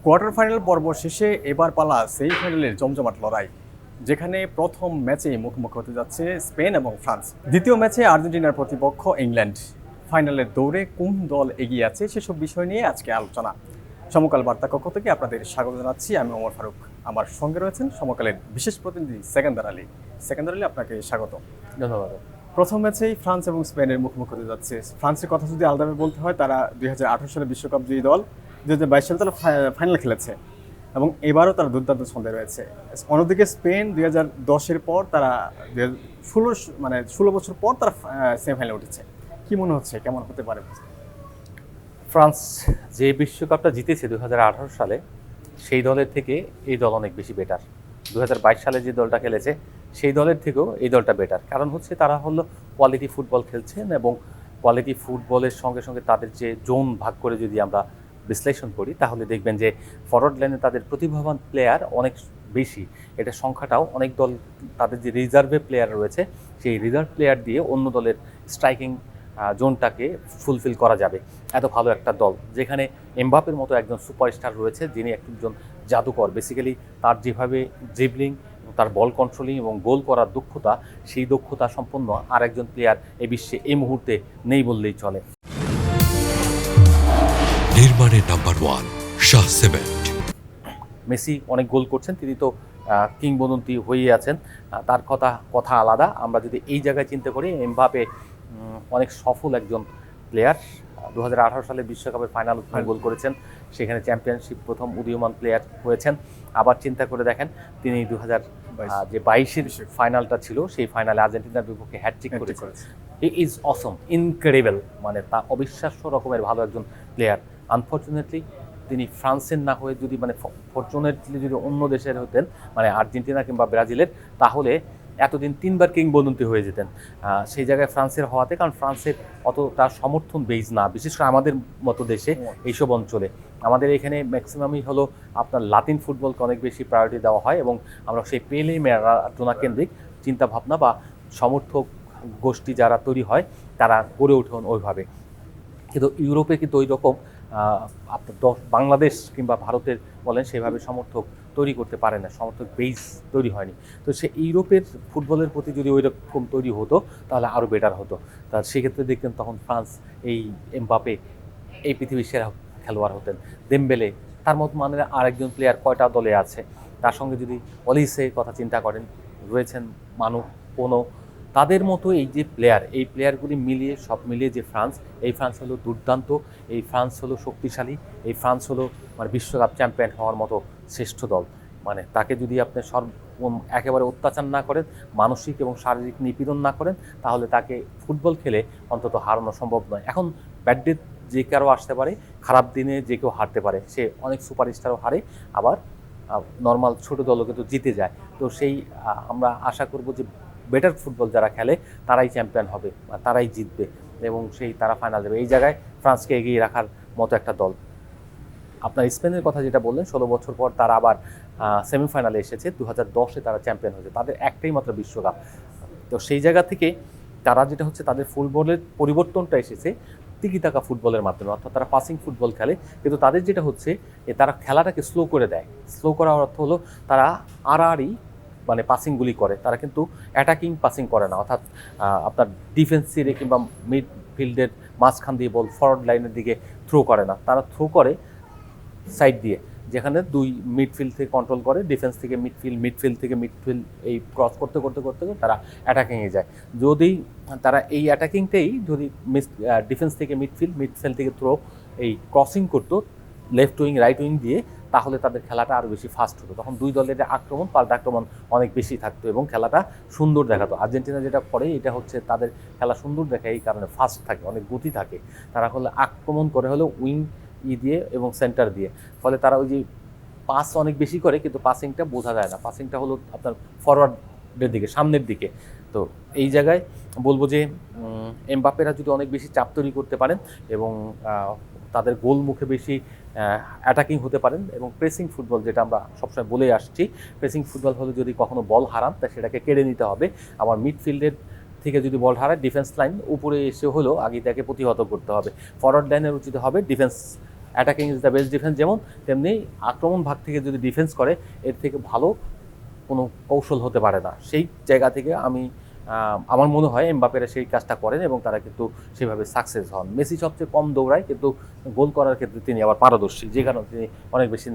Quarter final পর্ব শেষে এবার পালা সেমিফাইনালের জমজমাট লড়াই, যেখানে প্রথম ম্যাচে মুখোমুখি হতে যাচ্ছে স্পেন এবং ফ্রান্স। দ্বিতীয় ম্যাচে আর্জেন্টিনার প্রতিপক্ষ ইংল্যান্ড। ফাইনালের দৌড়ে কোন দল এগিয়ে আছে সেসব বিষয় নিয়ে আজকে আলোচনা। সমকাল বার্তা কক্ষ থেকে আপনাদের স্বাগত জানাচ্ছি, আমি ওমর ফারুক। আমার সঙ্গে রয়েছেন সমকালের বিশেষ প্রতিনিধি সেকেন্দার আলী। সেকেন্দার আলী, আপনাকে স্বাগত। ধন্যবাদ। প্রথম ম্যাচেই ফ্রান্স এবং স্পেনের মুখোমুখি হতে যাচ্ছে। ফ্রান্সের কথা যদি আলাদাভাবে বলতে হয়, তারা 2018 সালে বিশ্বকাপ জয়ী দল, 2022 সালে তারা ফাইনাল খেলেছে এবং এবারও তারা দুর্দান্ত ছন্দে রয়েছে। অন্যদিকে স্পেন 2010-এর পর তারা 16 বছর পর তারা সেমিফাইনালে উঠেছে। কি মনে হচ্ছে, কেমন হতে পারে? ফ্রান্স যে বিশ্বকাপটা জিতেছে 2018 সালে, সেই দলের থেকে এই দল অনেক বেশি বেটার। 2022 সালে যে দলটা খেলেছে সেই দলের থেকেও এই দলটা বেটার। কারণ হচ্ছে তারা হলো কোয়ালিটি ফুটবল খেলছেন এবং কোয়ালিটি ফুটবলের সঙ্গে সঙ্গে তাদের যে জোন ভাগ করে যদি আমরা বিশ্লেষণ করি, তাহলে দেখবেন যে ফরওয়ার্ড লাইনে তাদের প্রতিভাবান প্লেয়ার অনেক বেশি। এটা সংখ্যাটাও অনেক দল, তাদের যে রিজার্ভে প্লেয়ার রয়েছে সেই রিজার্ভ প্লেয়ার দিয়ে অন্য দলের স্ট্রাইকিং জোনটাকে ফুলফিল করা যাবে। এত ভালো একটা দল, যেখানে এমবাপের মতো একজন সুপারস্টার রয়েছে, যিনি একজন জাদুকর। বেসিক্যালি তার যেভাবে ড্রিবলিং, তার বল কন্ট্রোলিং এবং গোল করার দক্ষতা, সেই দক্ষতা সম্পন্ন আর একজন প্লেয়ার এই বিশ্বে এই মুহূর্তে নেই বললেই চলে। নির্মাণের নাম্বার 1 শাহ সিমেন্ট। মেসি অনেক গোল করছেন, তিনি তো কিংবদন্তি হয়ে আছেন, তার কথা আলাদা। আমরা যদি এই জায়গায় চিন্তা করি, এমবাপে অনেক সফল একজন প্লেয়ার। 2018 সালে বিশ্বকাপের ফাইনাল গোল করেছেন, সেখানে চ্যাম্পিয়নশিপ প্রথম উদীয়মান প্লেয়ার হয়েছেন। আবার চিন্তা করে দেখেন, তিনি 2022-এর ফাইনালটা ছিল, সেই ফাইনালে আর্জেন্টিনার বিপক্ষে হ্যাটট্রিক করেছেন। হি ইজ অসম, ইনক্রেডিবল, মানে তা অবিশ্বাস্য রকমের ভালো একজন প্লেয়ার। আনফর্চুনেটলি তিনি ফ্রান্সের না হয়ে যদি, মানে ফরচুনেটলি যদি অন্য দেশের হতেন, মানে আর্জেন্টিনা কিংবা ব্রাজিলের, তাহলে এতদিন 3বার কিংবদন্তি হয়ে যেতেন। সেই জায়গায় ফ্রান্সের হওয়াতে, কারণ ফ্রান্সের অতটা সমর্থন বেজ না, বিশেষ করে আমাদের মতো দেশে এইসব অঞ্চলে। আমাদের এখানে ম্যাক্সিমামই হলো আপনার লাতিন ফুটবলকে অনেক বেশি প্রায়োরিটি দেওয়া হয় এবং আমরা সেই পেলে ম্যারাডোনা কেন্দ্রিক চিন্তাভাবনা বা সমর্থক গোষ্ঠী যারা তৈরি হয়, তারা গড়ে ওঠেন ওইভাবে। কিন্তু ইউরোপে কিন্তু ওই রকম আপনার বাংলাদেশ কিংবা ভারতের বলেন, সেভাবে সমর্থক তৈরি করতে পারে না, সমর্থক বেস তৈরি হয়নি। তো সে ইউরোপের ফুটবলের প্রতি যদি ওই রকম তৈরি হতো, তাহলে আরও বেটার হতো। তা সেক্ষেত্রে দেখতেন তখন ফ্রান্স, এই এমবাপে এই পৃথিবীর সেরা খেলোয়াড় হতেন। দেমবেলে, তার মতো মানে আরেকজন প্লেয়ার কয়টা দলে আছে। তার সঙ্গে যদি অলিসের কথা চিন্তা করেন, রয়েছেন মানু, কোনো, তাদের মতো এই যে প্লেয়ার, এই প্লেয়ারগুলি মিলিয়ে, সব মিলিয়ে যে ফ্রান্স, এই ফ্রান্স হলো দুর্দান্ত, এই ফ্রান্স হলো শক্তিশালী, এই ফ্রান্স হলো মানে বিশ্বকাপ চ্যাম্পিয়ন হওয়ার মতো শ্রেষ্ঠ দল। মানে তাকে যদি আপনি একেবারে অত্যাচার না করেন, মানসিক এবং শারীরিক নিপীড়ন না করেন, তাহলে তাকে ফুটবল খেলে অন্তত হারানো সম্ভব নয়। এখন ব্যাড ডে যে কারো আসতে পারে, খারাপ দিনে যে কেউ হারতে পারে, সে অনেক সুপারস্টারও হারে, আবার নর্মাল ছোটো দলও কিন্তু জিতে যায়। তো সেই আমরা আশা করব যে বেটার ফুটবল যারা খেলে তারাই চ্যাম্পিয়ন হবে, তারাই জিতবে এবং তারা ফাইনাল যাবে। এই জায়গায় ফ্রান্সকে এগিয়ে রাখার মতো একটা দল। আপনার স্পেনের কথা যেটা বললেন, 16 বছর পর তারা আবার সেমিফাইনালে এসেছে। 2010-এ তারা চ্যাম্পিয়ন হয়েছে, তাদের একটাই মাত্র বিশ্বকাপ। তো সেই জায়গা থেকে তারা যেটা হচ্ছে, তাদের ফুটবলের পরিবর্তনটা এসেছে তিকি-তাকা ফুটবলের মাধ্যমে, অর্থাৎ তারা পাসিং ফুটবল খেলে। কিন্তু তাদের যেটা হচ্ছে, তারা খেলাটাকে স্লো করে দেয়। স্লো করার অর্থ হলো তারা আড়াআড়ি মানে পাসিংগুলি করে, তারা কিন্তু অ্যাটাকিং পাসিং করে না। অর্থাৎ আপনার ডিফেন্স সিরে কিংবা মিডফিল্ডের মাঝখান দিয়ে বল ফরওয়ার্ড লাইনের দিকে থ্রো করে না, তারা থ্রো করে সাইড দিয়ে, যেখানে দুই মিডফিল্ড থেকে কন্ট্রোল করে, ডিফেন্স থেকে মিডফিল্ড থেকে মিডফিল্ড, এই ক্রস করতে করতে করতে তারা অ্যাটাকিংয়ে যায়। যদি তারা এই অ্যাটাকিংটাই যদি ডিফেন্স থেকে মিডফিল্ড থেকে থ্রো, এই ক্রসিং করতো লেফট উইং রাইট উইং দিয়ে, তাহলে তাদের খেলাটা আরও বেশি ফাস্ট হতো। তখন দুই দলের আক্রমণ, পাল্টা আক্রমণ অনেক বেশি থাকতো এবং খেলাটা সুন্দর দেখাতো। আর্জেন্টিনা যেটা করে, এটা হচ্ছে তাদের খেলা সুন্দর দেখায় এই কারণে, ফাস্ট থাকে, অনেক গতি থাকে। তারা হলে আক্রমণ করে হলো উইং দিয়ে এবং সেন্টার দিয়ে, ফলে তারা ওই যে পাস অনেক বেশি করে, কিন্তু পাসিংটা বোঝা যায় না। পাসিংটা হলো আপনার ফরওয়ার্ডের দিকে, সামনের দিকে। তো এই জায়গায় বলবো যে এমবাপেরা যদি অনেক বেশি চাপ তৈরি করতে পারেন এবং তাদের গোল মুখে বেশি অ্যাটাকিং হতে পারেন এবং প্রেসিং ফুটবল, যেটা আমরা সবসময় বলে আসছি, প্রেসিং ফুটবল হলে যদি কখনো বল হারান, তা সেটাকে কেড়ে নিতে হবে। আবার মিডফিল্ডের থেকে যদি বল হারায়, ডিফেন্স লাইন উপরে এসে হলেও আগে তাকে প্রতিহত করতে হবে। ফরওয়ার্ড লাইনের উচিত হবে defence attacking is the best defence, যেমন তেমনি আক্রমণ ভাগ থেকে যদি ডিফেন্স করে এর থেকে ভালো কোনো কৌশল হতে পারে না। সেই জায়গা থেকে আমার মনে হয় এমবাপেরা সেই কাজটা করেন এবং তারা কিন্তু সেভাবে সাকসেস হন। মেসি সবচেয়ে কম দৌড়ায়, কিন্তু গোল করার ক্ষেত্রে তিনি আবার পারদর্শী, যে কারণে তিনি অনেক বেশি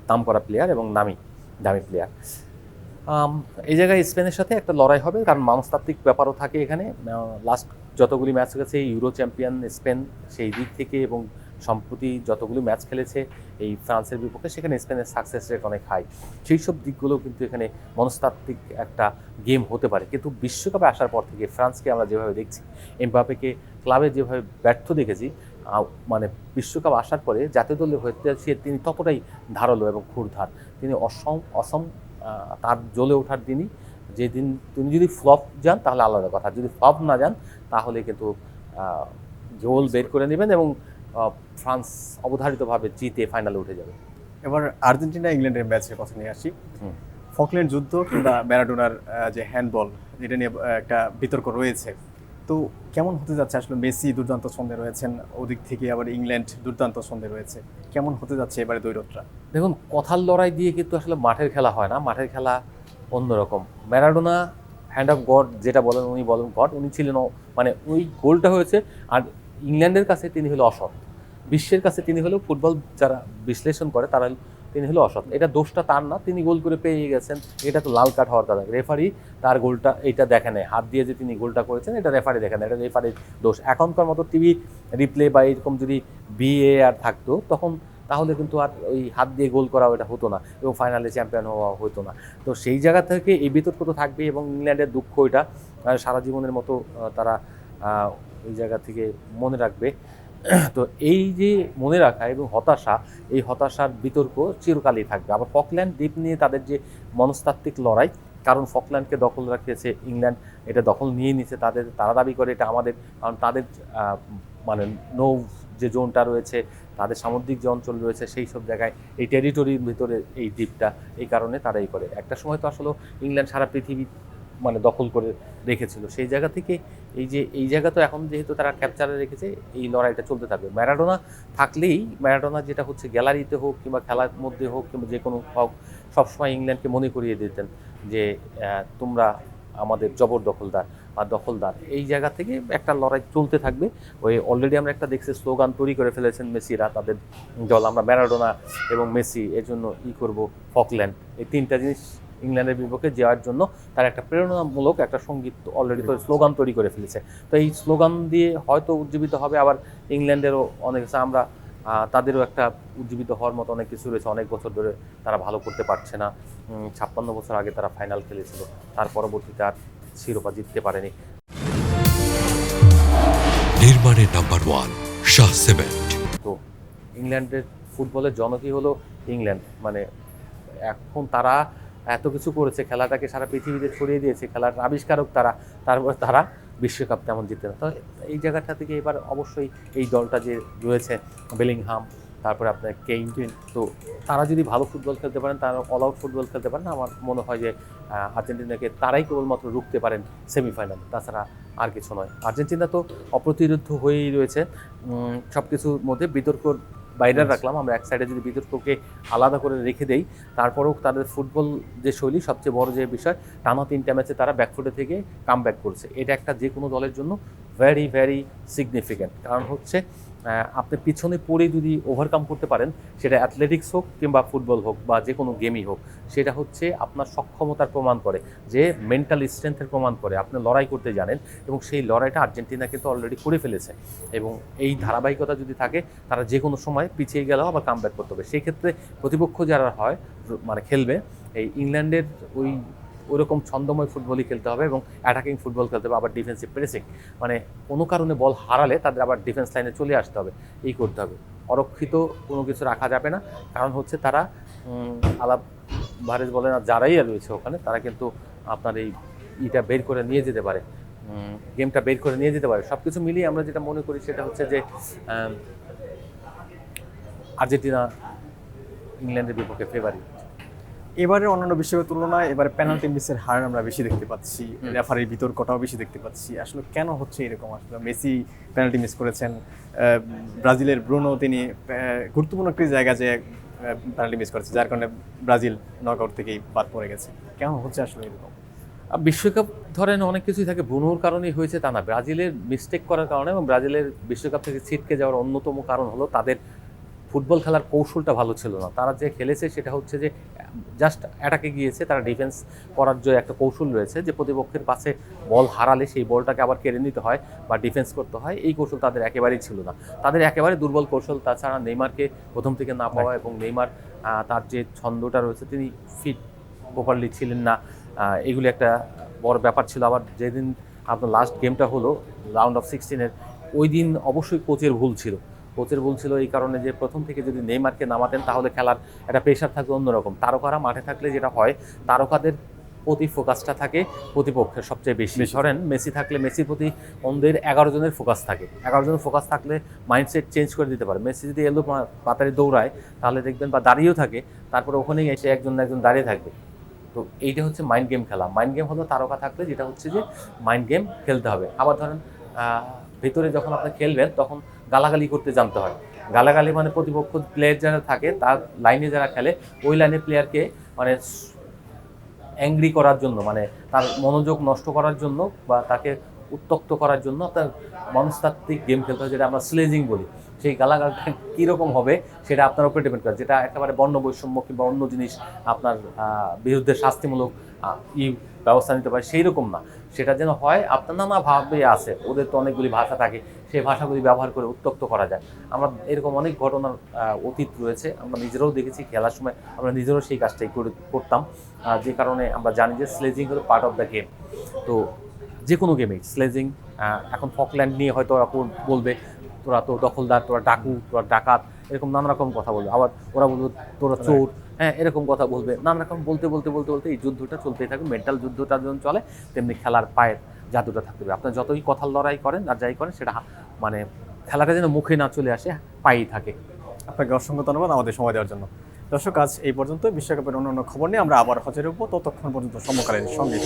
দাম করা প্লেয়ার এবং দামি প্লেয়ার। এই জায়গায় স্পেনের সাথে একটা লড়াই হবে, কারণ মনস্তাত্ত্বিক ব্যাপারও থাকে এখানে। লাস্ট যতগুলি ম্যাচ গেছে ইউরো চ্যাম্পিয়ন স্পেন, সেই দিক থেকে এবং সম্প্রতি যতগুলো ম্যাচ খেলেছে এই ফ্রান্সের বিপক্ষে, সেখানে স্পেনের সাকসেস রেট অনেক হাই। সেই সব দিকগুলোও কিন্তু এখানে মনস্তাত্ত্বিক একটা গেম হতে পারে। কিন্তু বিশ্বকাপে আসার পর থেকে ফ্রান্সকে আমরা যেভাবে দেখছি, এমবাপেকে ক্লাবে যেভাবে ব্যর্থ দেখেছি, মানে বিশ্বকাপ আসার পরে জাতীয় দলে হতে তিনি ততটাই ধারালো এবং ক্ষুরধার। তিনি অসম তার জ্বলে ওঠার দিনই, যেদিন তিনি যদি ফ্লপ যান তাহলে আলাদা কথা, যদি ফ্লপ না যান তাহলে কিন্তু গোল বের করে নেবেন এবং ফ্রান্স অবধারিতভাবে জিতে ফাইনালে উঠে যাবে। এবার আর্জেন্টিনা ইংল্যান্ডের ম্যাচের কথা নিয়ে আসি। ফকল্যান্ড যুদ্ধ কিংবা ম্যারাডোনার যে হ্যান্ডবল, যেটা নিয়ে একটা বিতর্ক রয়েছে। তো কেমন হতে যাচ্ছে আসলে? মেসি দুর্দান্ত ছন্দে রয়েছেন, ওদিক থেকে আবার ইংল্যান্ড দুর্দান্ত ছন্দে রয়েছে। কেমন হতে যাচ্ছে এবারে দ্বৈরথটা? দেখুন, কথার লড়াই দিয়ে কিন্তু আসলে মাঠের খেলা হয় না, মাঠের খেলা অন্যরকম। ম্যারাডোনা হ্যান্ড অফ গড যেটা বলেন, উনি বলেন গড, উনি ছিলেন মানে ওই গোলটা হয়েছে। আর ইংল্যান্ডের কাছে তিনি হলো অসৎ, বিশ্বের কাছে তিনি হলো, ফুটবল যারা বিশ্লেষণ করে তারা তিনি হলো অসৎ। এটা দোষটা তার না, তিনি গোল করে পেয়ে গেছেন, এটা তো লাল কার্ড হওয়ার কথা। রেফারি তার গোলটা এইটা দেখে নেয়, হাত দিয়ে যে তিনি গোলটা করেছেন এটা রেফারি দেখে নেয়, এটা রেফারির দোষ। এখনকার মতো টিভি রিপ্লে বা এরকম যদি VAR থাকতো তাহলে কিন্তু আর ওই হাত দিয়ে গোল করা ওটা হতো না এবং ফাইনালে চ্যাম্পিয়ন হওয়া হতো না। তো সেই জায়গা থেকে এই বিতর্ক তো থাকবে এবং ইংল্যান্ডের দুঃখ এটা সারা জীবনের মতো তারা ওই জায়গা থেকে মনে রাখবে। তো এই যে মনে রাখা এবং হতাশা, এই হতাশার বিতর্ক চিরকালই থাকবে। আবার ফকল্যান্ড দ্বীপ নিয়ে তাদের যে মনস্তাত্ত্বিক লড়াই, কারণ ফকল্যান্ডকে দখল রাখিয়েছে ইংল্যান্ড, এটা দখল নিয়ে নিচ্ছে তারা দাবি করে এটা আমাদের, কারণ তাদের মানে নৌ যে জোনটা রয়েছে, তাদের সামুদ্রিক যে অঞ্চল রয়েছে, সেই সব জায়গায় এই টেরিটরির ভিতরে এই দ্বীপটা, এই কারণে তারাই করে। একটা সময় তো আসলে ইংল্যান্ড সারা পৃথিবী মানে দখল করে রেখেছিল, সেই জায়গা থেকে এই জায়গা তো এখন যেহেতু তারা ক্যাপচারে রেখেছে, এই লড়াইটা চলতে থাকবে। ম্যারাডোনা থাকলেই, ম্যারাডোনা যেটা হচ্ছে গ্যালারিতে হোক কিংবা খেলার মধ্যে হোক কিংবা যে কোনো হোক, সবসময় ইংল্যান্ডকে মনে করিয়ে দিতেন যে তোমরা আমাদের জবরদখলদার বা দখলদার। এই জায়গা থেকে একটা লড়াই চলতে থাকবে। ওই অলরেডি আমরা একটা দেখছি, স্লোগান তৈরি করে ফেলেছেন মেসিরা, তাদের দল, আমরা ম্যারাডোনা এবং মেসি এর জন্য করব ফকল্যান্ড। এই তিনটা জিনিস ইংল্যান্ডের বিপক্ষে যাওয়ার জন্য তার একটা প্রেরণামূলক একটা সঙ্গীত অলরেডি তো স্লোগান তৈরি করে ফেলেছে। তো এই স্লোগান দিয়ে হয়তো উজ্জীবিত হবে। আবার ইংল্যান্ডেরও অনেক কিছু, আমরা তাদেরও একটা উজ্জীবিত হওয়ার মতো অনেক কিছু রয়েছে। অনেক বছর ধরে তারা ভালো করতে পারছে না, 56 বছর আগে তারা ফাইনাল খেলেছিল, তার পরবর্তীতে আর শিরোপা জিততে পারেনি। নির্মাণে নাম্বার 1 শাহ সিমেন্ট। তো ইংল্যান্ডের ফুটবলের জনকই হলো ইংল্যান্ড, মানে এখন তারা এত কিছু করেছে, খেলাটাকে সারা পৃথিবীতে ছড়িয়ে দিয়েছে, খেলার আবিষ্কারক তারা, তারপরে তারা বিশ্বকাপ তেমন জিততে না। তো এই জায়গাটা থেকে এবার অবশ্যই এই দলটা যে রয়েছে, বেলিংহাম, তারপরে আপনার কেইন, তো তারা যদি ভালো ফুটবল খেলতে পারেন, তারা অল আউট ফুটবল খেলতে পারেন, আমার মনে হয় যে আর্জেন্টিনাকে তারাই কেবলমাত্র রুখতে পারেন সেমিফাইনালে, তাছাড়া আর কিছু নয়। আর্জেন্টিনা তো অপ্রতিরোধ্য হয়েই রয়েছে। সব কিছুর মধ্যে বিতর্ক বাইরে রাখলাম, আমরা এক সাইডে যদি বিতর্ককে আলাদা করে রেখে দেই, তারপরেও তাদের ফুটবল যে শৈলী, সবচেয়ে বড় যে বিষয়, টানা 3টা ম্যাচে তারা ব্যাকফুটে থেকে কামব্যাক করছে। এটা একটা যে কোনো দলের জন্য ভেরি ভেরি সিগনিফিক্যান্ট। কারণ হচ্ছে আপনি পিছনে পড়ে যদি ওভারকাম করতে পারেন, সেটা অ্যাথলেটিক্স হোক কিংবা ফুটবল হোক বা যে কোনো গেমই হোক, সেটা হচ্ছে আপনার সক্ষমতার প্রমাণ করে, যে মেন্টাল স্ট্রেংথের প্রমাণ করে, আপনি লড়াই করতে জানেন। এবং সেই লড়াইটা আর্জেন্টিনা কিন্তু অলরেডি করে ফেলেছে। এবং এই ধারাবাহিকতা যদি থাকে, তারা যে কোনো সময় পিছিয়ে গেলেও আবার কামব্যাক করতে হবে। সেই ক্ষেত্রে প্রতিপক্ষ যারা হয়, মানে খেলবে, এই ইংল্যান্ডের ওইরকম ছন্দময় ফুটবলই খেলতে হবে এবং অ্যাটাকিং ফুটবল খেলতে হবে, আবার ডিফেন্সিভ প্রেসিং, মানে কোনো কারণে বল হারালে তাদের আবার ডিফেন্স লাইনে চলে আসতে হবে, এই করতে হবে। অরক্ষিত কোনো কিছু রাখা যাবে না, কারণ হচ্ছে তারা আলাপ ভারেজ বলে না, যারাই রয়েছে ওখানে, তারা কিন্তু আপনার এইটা বের করে নিয়ে যেতে পারে, গেমটা বের করে নিয়ে যেতে পারে। সব কিছু মিলিয়ে আমরা যেটা মনে করি সেটা হচ্ছে যে আর্জেন্টিনা ইংল্যান্ডের বিপক্ষে ফেভারিট। এবারের অন্যান্য বিশ্বকাপের তুলনায় এবারে পেনাল্টি মিসের হার আমরা বেশি দেখতে পাচ্ছি, রেফারির বিতর্কটাও বেশি দেখতে পাচ্ছি। আসলে কেন হচ্ছে এরকম? আসলে মেসি পেনাল্টি মিস করেছেন, ব্রাজিলের ব্রুনো তিনি গুরুত্বপূর্ণ একটি জায়গা যে পেনাল্টি মিস করেছে, যার কারণে ব্রাজিল নকআউট থেকেই বাদ পড়ে গেছে। কেন হচ্ছে আসলে এরকম? বিশ্বকাপ ধরেন অনেক কিছুই থাকে, ব্রুনোর কারণেই হয়েছে তা না, ব্রাজিলের মিস্টেক করার কারণে এবং ব্রাজিলের বিশ্বকাপ থেকে ছিটকে যাওয়ার অন্যতম কারণ হলো তাদের ফুটবল খেলার কৌশলটা ভালো ছিল না। তারা যে খেলেছে সেটা হচ্ছে যে জাস্ট অ্যাটাকে গিয়েছে, তারা ডিফেন্স করার যে একটা কৌশল রয়েছে যে প্রতিপক্ষের পাশে বল হারালে সেই বলটাকে আবার কেড়ে নিতে হয় বা ডিফেন্স করতে হয়, এই কৌশল তাদের একেবারেই ছিল না। তাদের একেবারে দুর্বল কৌশল। তাছাড়া নেইমারকে প্রথম থেকে না পাওয়া এবং নেইমার তার যে ছন্দটা রয়েছে তিনি ফিট প্রপারলি ছিলেন না, এগুলি একটা বড় ব্যাপার ছিল। আবার যেদিন আপনার লাস্ট গেমটা হলো রাউন্ড অফ 16-এর, ওই দিন অবশ্যই কোচের ভুল ছিল। কোচের ভুল ছিল এই কারণে যে প্রথম থেকে যদি নেইমারকে নামাতেন তাহলে খেলার একটা প্রেশার থাকবে অন্যরকম। তারকারা মাঠে থাকলে যেটা হয়, তারকাদের প্রতি ফোকাসটা থাকে প্রতিপক্ষের সবচেয়ে বেশি। ধরেন মেসি থাকলে মেসির প্রতি অন্যদের 11 জনের ফোকাস থাকে, 11 জনের ফোকাস থাকলে মাইন্ডসেট চেঞ্জ করে দিতে পারে। মেসি যদি এলো পাতারে দৌড়ায় তাহলে দেখবেন বা দাঁড়িয়েও থাকে, তারপরে ওখানেই এসে একজন দাঁড়িয়ে থাকবে। তো এইটা হচ্ছে মাইন্ড গেম খেলা। মাইন্ড গেম হলো তারকা থাকলে যেটা হচ্ছে যে মাইন্ড গেম খেলতে হবে। আবার ধরেন ভেতরে যখন আপনি খেলবেন তখন গালাগালি করতে জানতে হয়। গালাগালি মানে প্রতিপক্ষ প্লেয়ার যারা থাকে তার লাইনে যারা খেলে ওই লাইনে প্লেয়ারকে মানে অ্যাংরি করার জন্য, মানে তার মনোযোগ নষ্ট করার জন্য বা তাকে উত্তক্ত করার জন্য আপনার মনস্তাত্ত্বিক গেম খেলতে হয়, যেটা আমরা স্লেজিং বলি। সেই গালাগালটা কীরকম হবে সেটা আপনার উপরে ডিপেন্ড করে। যেটা একেবারে বর্ণ বৈষম্য কিংবা অন্য জিনিস আপনার বিরুদ্ধে শাস্তিমূলক ব্যবস্থা নিতে পারে সেই রকম না। সেটা যেন হয় আপনার নানাভাবে আছে, ওদের তো অনেকগুলি ভাষা থাকে, সেই ভাষাগুলি ব্যবহার করে উত্তক্ত করা যায়। আমরা এরকম অনেক ঘটনার অতীত রয়েছে, আমরা নিজেরাও দেখেছি। খেলার সময় আমরা নিজেরাও সেই কাজটাই করতাম, যে কারণে আমরা জানি যে স্লেজিং হলো পার্ট অফ দ্য গেম। তো যে কোনো গেমেই স্লেজিং, এখন ফকল্যান্ড নিয়ে হয়তো ওরা বলবে তোরা তো দখলদার, তোরা ডাকু, তোরা ডাকাত, এরকম নানা রকম কথা বলবে। আবার ওরা বলবে তোরা চোর, হ্যাঁ এরকম কথা বলবে। নানা রকম বলতে বলতে বলতে বলতে এই যুদ্ধটা চলতেই থাকবে। মেন্টাল যুদ্ধটা যখন চলে তেমনি খেলার পায়ের জাদুটা থাকতে হবে। আপনার যতই কথার লড়াই করেন আর যাই করেন সেটা মানে খেলাটা যেন মুখে না চলে আসে, পায়েই থাকে। আপনাকে অসংখ্য ধন্যবাদ আমাদের সময় দেওয়ার জন্য। দর্শক, আজ এই পর্যন্ত। বিশ্বকাপের অন্যান্য খবর নিয়ে আমরা আবার হাজির হব। ততক্ষণ পর্যন্ত সমকালীন সঙ্গীত।